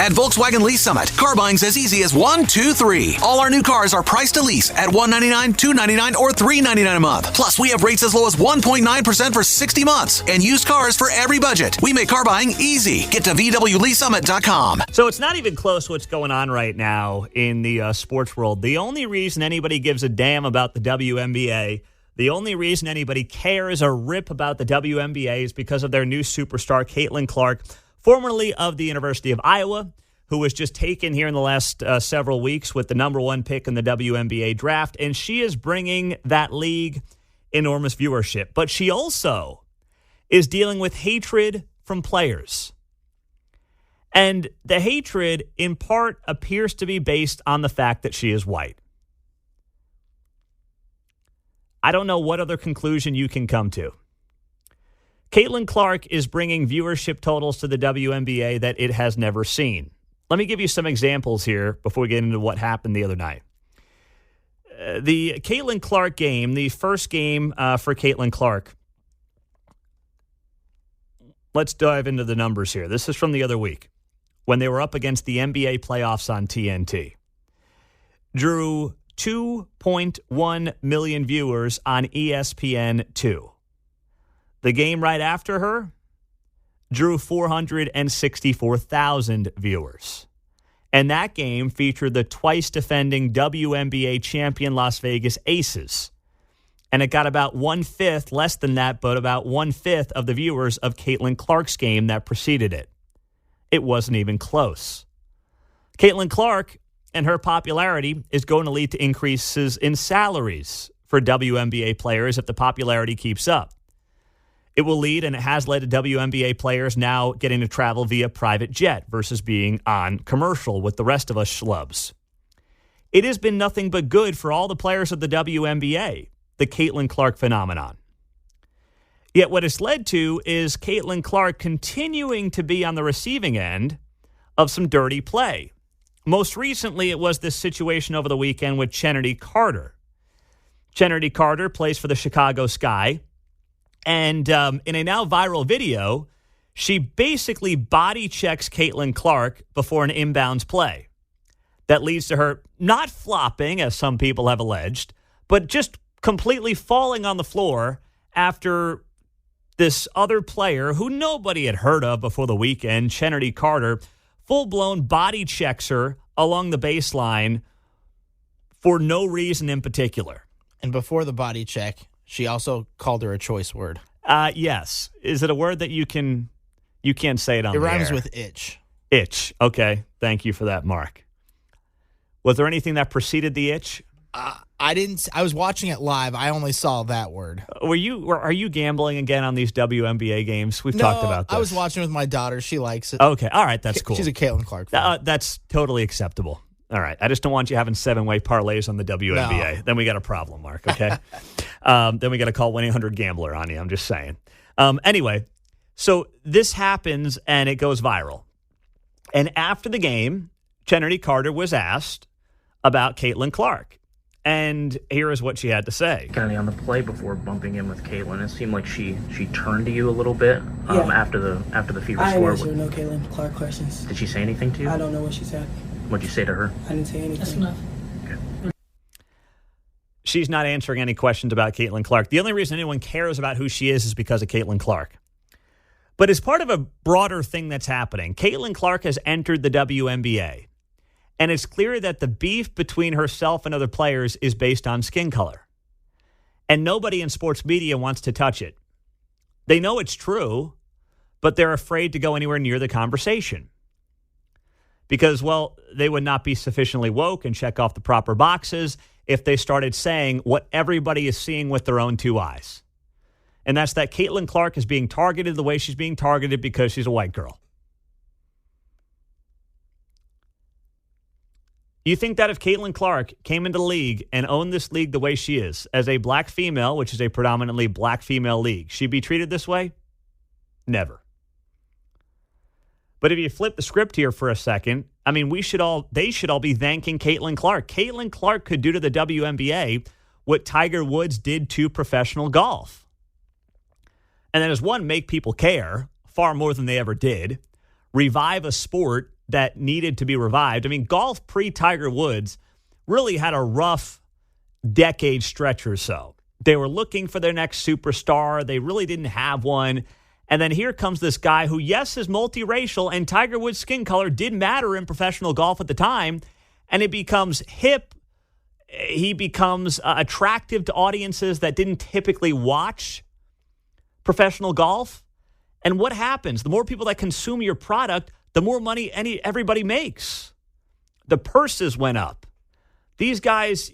At Volkswagen Lease Summit, car buying's as easy as 1, 2, 3. All our new cars are priced to lease at $199, $299, or $399 a month. Plus, we have rates as low as 1.9% for 60 months and used cars for every budget. We make car buying easy. Get to VWLeaseSummit.com. So it's not even close what's going on right now in the sports world. The only reason anybody gives a damn about the WNBA, the only reason anybody cares a rip about the WNBA is because of their new superstar, Caitlin Clark, formerly of the University of Iowa, who was just taken here in the last several weeks with the number 1 pick in the WNBA draft. And she is bringing that league enormous viewership. But she also is dealing with hatred from players. And the hatred, in part, appears to be based on the fact that she is white. I don't know what other conclusion you can come to. Caitlin Clark is bringing viewership totals to the WNBA that it has never seen. Let me give you some examples here before we get into what happened the other night. The Caitlin Clark game, the first game for Caitlin Clark, let's dive into the numbers here. This is from the other week when they were up against the NBA playoffs on TNT. Drew 2.1 million viewers on ESPN2. The game right after her drew 464,000 viewers. And that game featured the twice-defending WNBA champion Las Vegas Aces. And it got about 1/5, less than that, but about 1/5 of the viewers of Caitlin Clark's game that preceded it. It wasn't even close. Caitlin Clark and her popularity is going to lead to increases in salaries for WNBA players if the popularity keeps up. It will lead, and it has led to WNBA players now getting to travel via private jet versus being on commercial with the rest of us schlubs. It has been nothing but good for all the players of the WNBA, the Caitlin Clark phenomenon. Yet what it's led to is Caitlin Clark continuing to be on the receiving end of some dirty play. Most recently, it was this situation over the weekend with Chennedy Carter. Chennedy Carter plays for the Chicago Sky. And in a now viral video, she basically body checks Caitlin Clark before an inbounds play. That leads to her not flopping, as some people have alleged, but just completely falling on the floor after this other player who nobody had heard of before the weekend, Chennedy Carter, full-blown body checks her along the baseline for no reason in particular. And before the body check, she also called her a choice word. Yes. Is it a word that you can't say it on the air? It rhymes with itch. Itch. Okay. Thank you for that, Mark. Was there anything that preceded the itch? I didn't. I was watching it live. I only saw that word. Are you gambling again on these WNBA games? We've talked about this. I was watching with my daughter. She likes it. Okay. All right. That's cool. She's a Caitlin Clark fan. That's totally acceptable. All right. I just don't want you having 7-way parlays on the WNBA. No. Then we got a problem, Mark, okay? Then we got to call 1-800-GAMBLER on you. I'm just saying. Anyway, so this happens, and it goes viral. And after the game, Chennedy Carter was asked about Caitlin Clark. And here is what she had to say. Kind of on the play before bumping in with Caitlin, it seemed like she turned to you a little bit after the Fever I score. I didn't answer no Caitlin Clark questions. Did she say anything to you? I don't know what she said. What'd you say to her? I didn't say anything. That's enough. Okay. She's not answering any questions about Caitlin Clark. The only reason anyone cares about who she is because of Caitlin Clark. But as part of a broader thing that's happening, Caitlin Clark has entered the WNBA. And it's clear that the beef between herself and other players is based on skin color. And nobody in sports media wants to touch it. They know it's true, but they're afraid to go anywhere near the conversation. Because, well, they would not be sufficiently woke and check off the proper boxes if they started saying what everybody is seeing with their own two eyes. And that's that Caitlin Clark is being targeted the way she's being targeted because she's a white girl. You think that if Caitlin Clark came into the league and owned this league the way she is, as a black female, which is a predominantly black female league, she'd be treated this way? Never. But if you flip the script here for a second, I mean, they should all be thanking Caitlin Clark. Caitlin Clark could do to the WNBA what Tiger Woods did to professional golf. And that is, one, make people care far more than they ever did, revive a sport that needed to be revived. I mean, golf pre-Tiger Woods really had a rough decade stretch or so. They were looking for their next superstar. They really didn't have one. And then here comes this guy who, yes, is multiracial, and Tiger Woods' skin color did matter in professional golf at the time, and it becomes hip. He becomes attractive to audiences that didn't typically watch professional golf. And what happens? The more people that consume your product, the more money everybody makes. The purses went up. These guys,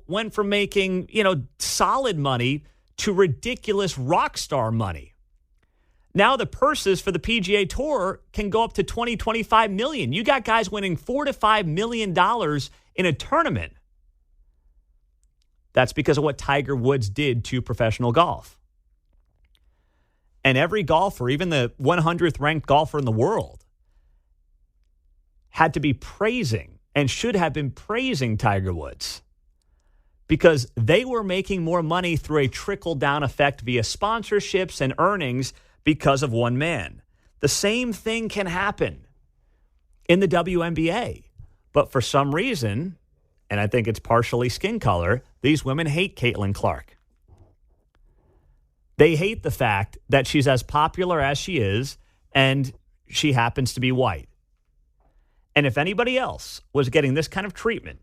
went from making, solid money to ridiculous rock star money. Now the purses for the PGA Tour can go up to $20, $25 million. You got guys winning $4 to $5 million in a tournament. That's because of what Tiger Woods did to professional golf. And every golfer, even the 100th ranked golfer in the world, had to be praising and should have been praising Tiger Woods because they were making more money through a trickle-down effect via sponsorships and earnings because of one man. The same thing can happen in the WNBA. But for some reason, and I think it's partially skin color, these women hate Caitlin Clark. They hate the fact that she's as popular as she is, and she happens to be white. And if anybody else was getting this kind of treatment,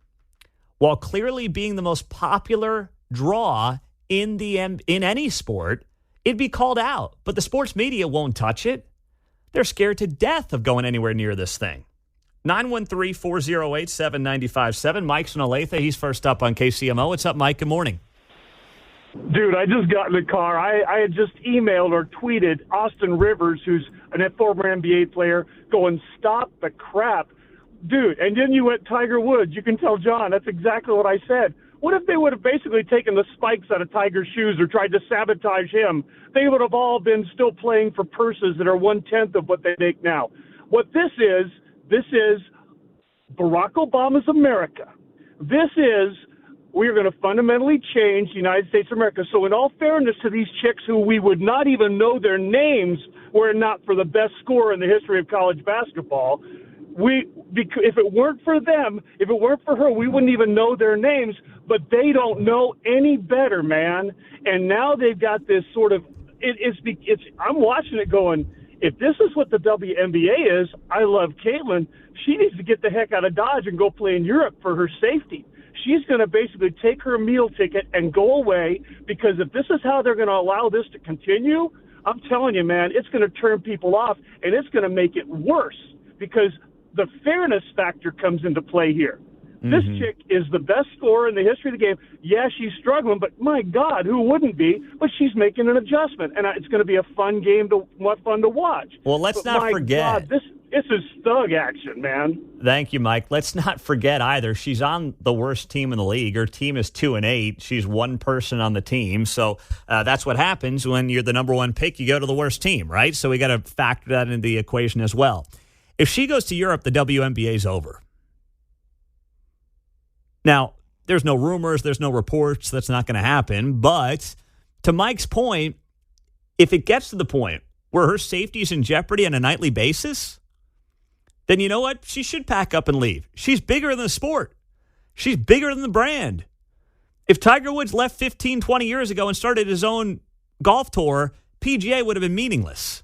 while clearly being the most popular draw in any sport, it'd be called out. But the sports media won't touch it. They're scared to death of going anywhere near this thing. 913-408-7957. Mike's in Olathe. He's first up on KCMO. What's up, Mike? Good morning. Dude, I just got in the car. I had just emailed or tweeted Austin Rivers, who's a former NBA player, going, stop the crap. Dude, and then you went Tiger Woods. You can tell John, that's exactly what I said. What if they would have basically taken the spikes out of Tiger's shoes or tried to sabotage him? They would have all been still playing for purses that are 1/10 of what they make now. What this is Barack Obama's America. This is, we are going to fundamentally change the United States of America. So in all fairness to these chicks who we would not even know their names were it not for the best scorer in the history of college basketball, if it weren't for them, if it weren't for her, we wouldn't even know their names, but they don't know any better, man. And now they've got this sort of, I'm watching it going, if this is what the WNBA is, I love Caitlin. She needs to get the heck out of Dodge and go play in Europe for her safety. She's going to basically take her meal ticket and go away, because if this is how they're going to allow this to continue, I'm telling you, man, it's going to turn people off, and it's going to make it worse, because the fairness factor comes into play here. Mm-hmm. This chick is the best scorer in the history of the game. Yeah, she's struggling, but my God, who wouldn't be? But she's making an adjustment, and it's going to be a fun game to watch. Well, let's not forget. God, this is thug action, man. Thank you, Mike. Let's not forget either. She's on the worst team in the league. Her team is 2-8. She's one person on the team. So that's what happens when you're the number one pick. You go to the worst team, right? So we got to factor that into the equation as well. If she goes to Europe, the WNBA is over. Now, there's no rumors, there's no reports, that's not going to happen. But to Mike's point, if it gets to the point where her safety is in jeopardy on a nightly basis, then you know what? She should pack up and leave. She's bigger than the sport. She's bigger than the brand. If Tiger Woods left 15, 20 years ago and started his own golf tour, PGA would have been meaningless.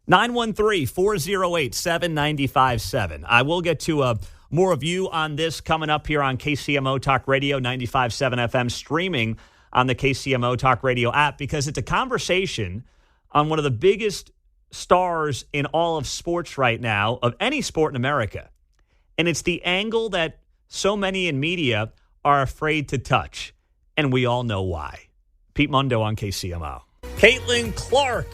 913-408-7957. I will get to more of you on this coming up here on KCMO Talk Radio 95.7 FM, streaming on the KCMO Talk Radio app, because it's a conversation on one of the biggest stars in all of sports right now, of any sport in America. And it's the angle that so many in media are afraid to touch. And we all know why. Pete Mundo on KCMO. Caitlin Clark,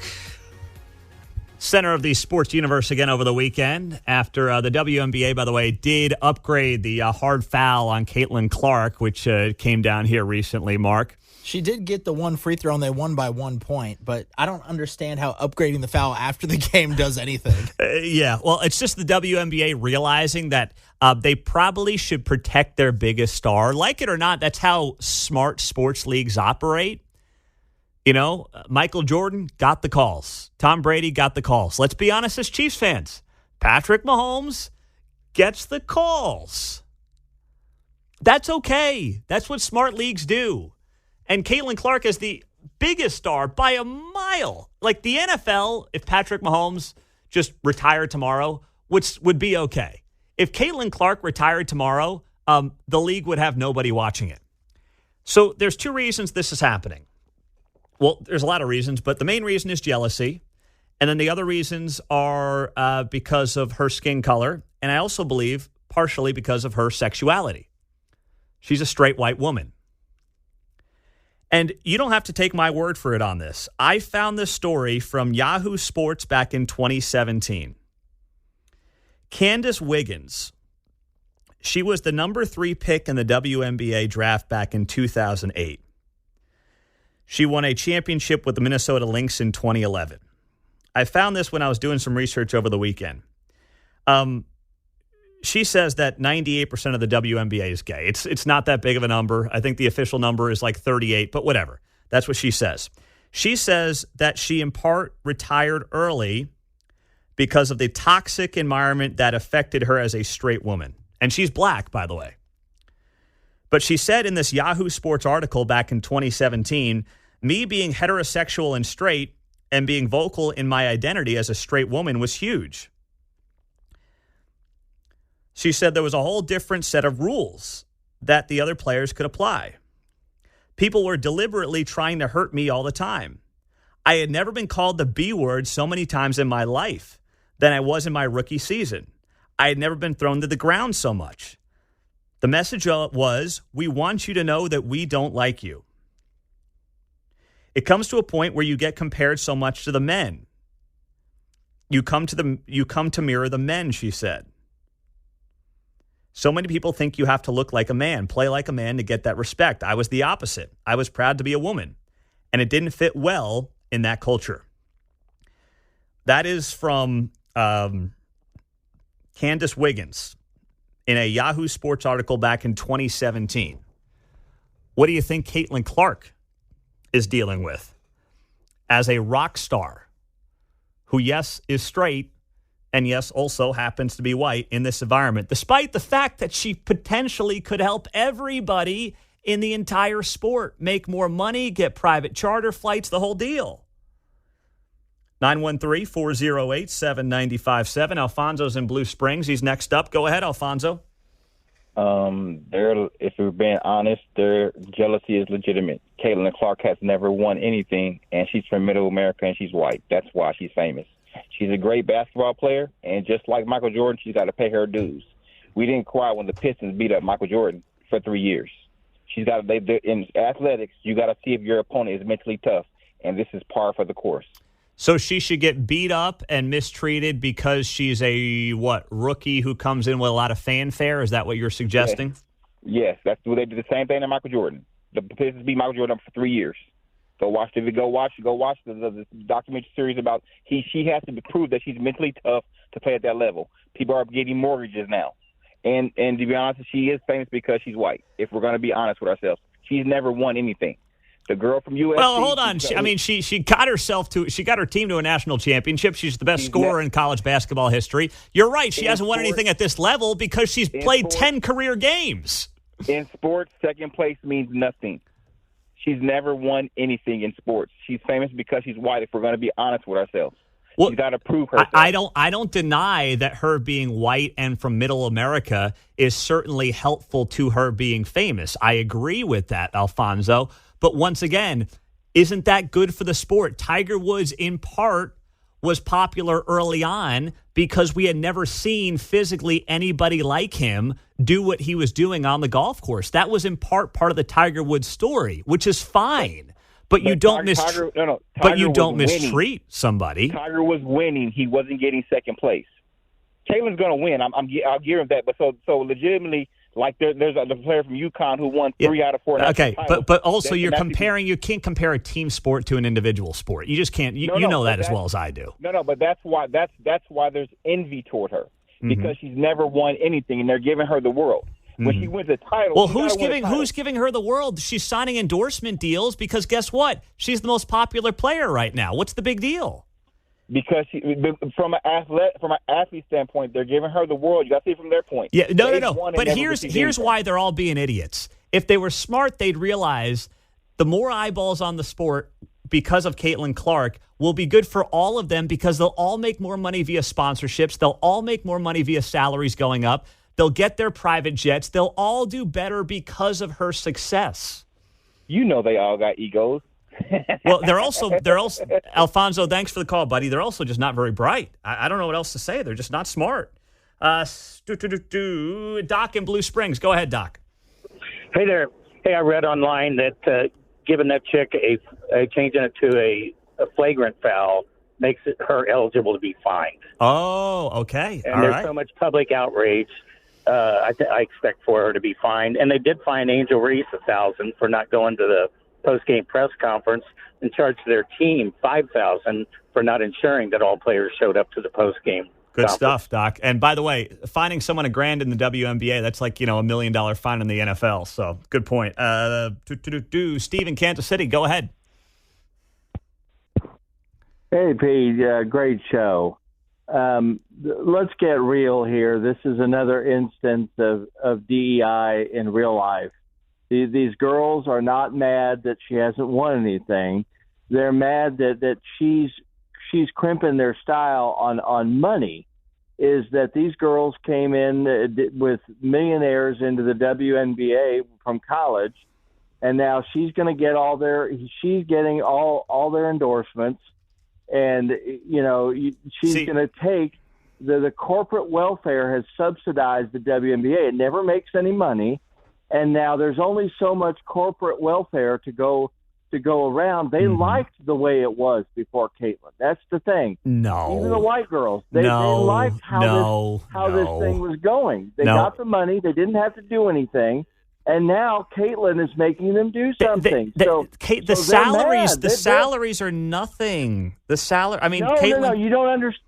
center of the sports universe again over the weekend, after the WNBA, by the way, did upgrade the hard foul on Caitlin Clark, which came down here recently, Mark. She did get the one free throw, and they won by 1 point, but I don't understand how upgrading the foul after the game does anything. Yeah, well, it's just the WNBA realizing that they probably should protect their biggest star. Like it or not, that's how smart sports leagues operate. You know, Michael Jordan got the calls. Tom Brady got the calls. Let's be honest as Chiefs fans. Patrick Mahomes gets the calls. That's okay. That's what smart leagues do. And Caitlin Clark is the biggest star by a mile. Like the NFL, if Patrick Mahomes just retired tomorrow, which would be okay. If Caitlin Clark retired tomorrow, the league would have nobody watching it. So there's two reasons this is happening. Well, there's a lot of reasons, but the main reason is jealousy. And then the other reasons are because of her skin color. And I also believe partially because of her sexuality. She's a straight white woman. And you don't have to take my word for it on this. I found this story from Yahoo Sports back in 2017. Candace Wiggins, she was the number 3 pick in the WNBA draft back in 2008. She won a championship with the Minnesota Lynx in 2011. I found this when I was doing some research over the weekend. She says that 98% of the WNBA is gay. It's not that big of a number. I think the official number is like 38, but whatever. That's what she says. She says that she in part retired early because of the toxic environment that affected her as a straight woman. And she's black, by the way. But she said in this Yahoo Sports article back in 2017, me being heterosexual and straight and being vocal in my identity as a straight woman was huge. She said there was a whole different set of rules that the other players could apply. People were deliberately trying to hurt me all the time. I had never been called the B word so many times in my life than I was in my rookie season. I had never been thrown to the ground so much. The message was, we want you to know that we don't like you. It comes to a point where you get compared so much to the men. You come to mirror the men, she said. So many people think you have to look like a man, play like a man to get that respect. I was the opposite. I was proud to be a woman, and it didn't fit well in that culture. That is from Candace Wiggins in a Yahoo Sports article back in 2017. What do you think Caitlin Clark is dealing with as a rock star who, yes, is straight, and yes, also happens to be white in this environment, despite the fact that she potentially could help everybody in the entire sport make more money, get private charter flights, the whole deal. 913-408-7957. Alfonso's in Blue Springs. He's next up. Go ahead, Alfonso. If we're being honest, their jealousy is legitimate. Caitlin Clark has never won anything, and she's from Middle America, and she's white. That's why she's famous. She's a great basketball player, and just like Michael Jordan, she's got to pay her dues. We didn't cry when the Pistons beat up Michael Jordan for 3 years. She's got in athletics, you got to see if your opponent is mentally tough, and this is par for the course. So she should get beat up and mistreated because she's a, rookie who comes in with a lot of fanfare? Is that what you're suggesting? Yes, that's what they did the same thing to Michael Jordan. The Pistons beat Michael Jordan up for 3 years. Go watch the documentary series about she has to prove that she's mentally tough to play at that level. People are getting mortgages now. And to be honest, she is famous because she's white. If we're going to be honest with ourselves, she's never won anything. The girl from USC. Well, hold on. She got her team to a national championship. She's the best scorer in college basketball history. You're right. She hasn't won anything at this level because she's played 10 career games. In sports, second place means nothing. She's never won anything in sports. She's famous because she's white, if we're going to be honest with ourselves. She's got to prove herself. I don't deny that her being white and from Middle America is certainly helpful to her being famous. I agree with that, Alfonso. But once again, isn't that good for the sport? Tiger Woods, in part, was popular early on because we had never seen physically anybody like him do what he was doing on the golf course. That was in part of the Tiger Woods story, which is fine. But you don't mistreat somebody. Tiger was winning. He wasn't getting second place. Caitlin's going to win. I'll give him that. But so legitimately, like there's a player from UConn who won 3 out of 4 national titles. But also you can't compare a team sport to an individual sport. You just can't. You know that as well as I do. No, but that's why there's envy toward her because she's never won anything, and they're giving her the world. When she wins a title, well, who's giving her the world? She's signing endorsement deals because guess what? She's the most popular player right now. What's the big deal? Because from an athlete standpoint, they're giving her the world. You got to see it from their point. Yeah, no. But here's why they're all being idiots. If they were smart, they'd realize the more eyeballs on the sport because of Caitlin Clark will be good for all of them because they'll all make more money via sponsorships. They'll all make more money via salaries going up. They'll get their private jets. They'll all do better because of her success. You know they all got egos. Well, they're also Alfonso, thanks for the call, buddy. They're also just not very bright. I don't know what else to say. They're just not smart. Doc in Blue Springs. Go ahead, Doc. Hey there. Hey, I read online that giving that chick changing it to a flagrant foul makes her eligible to be fined. Oh, okay. And there's so much public outrage. I expect for her to be fined. And they did fine Angel Reese $1,000 for not going to the post-game press conference and charged their team $5,000 for not ensuring that all players showed up to the post-game. Good stuff, Doc. And by the way, finding someone $1,000 in the WNBA, that's like, $1 million fine in the NFL. So good point. Steve in Kansas City, go ahead. Hey, Pete, great show. Let's get real here. This is another instance of DEI in real life. These girls are not mad that she hasn't won anything. They're mad that she's crimping their style on money. Is that these girls came in with millionaires into the WNBA from college, and now she's going to get she's getting all their endorsements, and she's going to take the corporate welfare has subsidized the WNBA. It never makes any money, and now there's only so much corporate welfare to go around. They liked the way it was before Caitlin. That's the thing. No. Even the white girls, they liked how this thing was going. They got the money. They didn't have to do anything. And now Caitlin is making them do something. The salaries are nothing. The salary. I mean, Caitlin. No, you don't understand.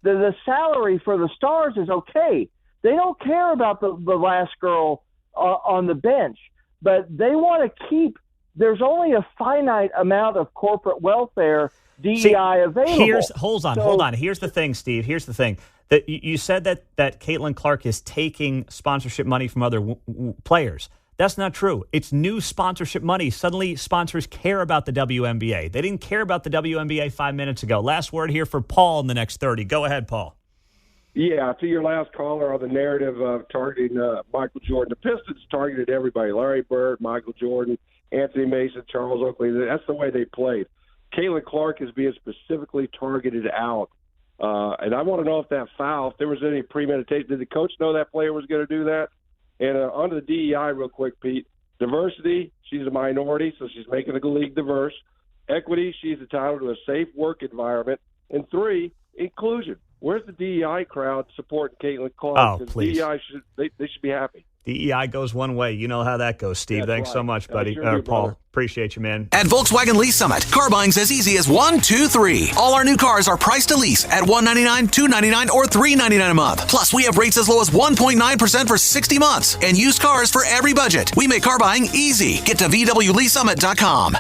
The salary for the stars is okay. They don't care about the last girl on the bench, but they want to keep. There's only a finite amount of corporate welfare DEI available. Hold on. Here's the thing, Steve. Here's the thing. That you said that Caitlin Clark is taking sponsorship money from other players. That's not true. It's new sponsorship money. Suddenly, sponsors care about the WNBA. They didn't care about the WNBA 5 minutes ago. Last word here for Paul in the next 30. Go ahead, Paul. Yeah, to your last caller on the narrative of targeting Michael Jordan. The Pistons targeted everybody. Larry Bird, Michael Jordan, Anthony Mason, Charles Oakley. That's the way they played. Caitlin Clark is being specifically targeted out. And I want to know if that foul, if there was any premeditation. Did the coach know that player was going to do that? And on the DEI real quick, Pete, diversity, she's a minority, so she's making the league diverse. Equity, she's entitled to a safe work environment. And 3, inclusion. Where's the DEI crowd supporting Caitlin Clark? Oh, please. DEI they should be happy. DEI goes one way. You know how that goes, Steve. That's Thanks right. so much, buddy. Sure do, Paul, brother. appreciate you, man. At Volkswagen Lease Summit, car buying's as easy as 1, 2, 3. All our new cars are priced to lease at $199, $299, or $399 a month. Plus, we have rates as low as 1.9% for 60 months and used cars for every budget. We make car buying easy. Get to VWLeaseSummit.com.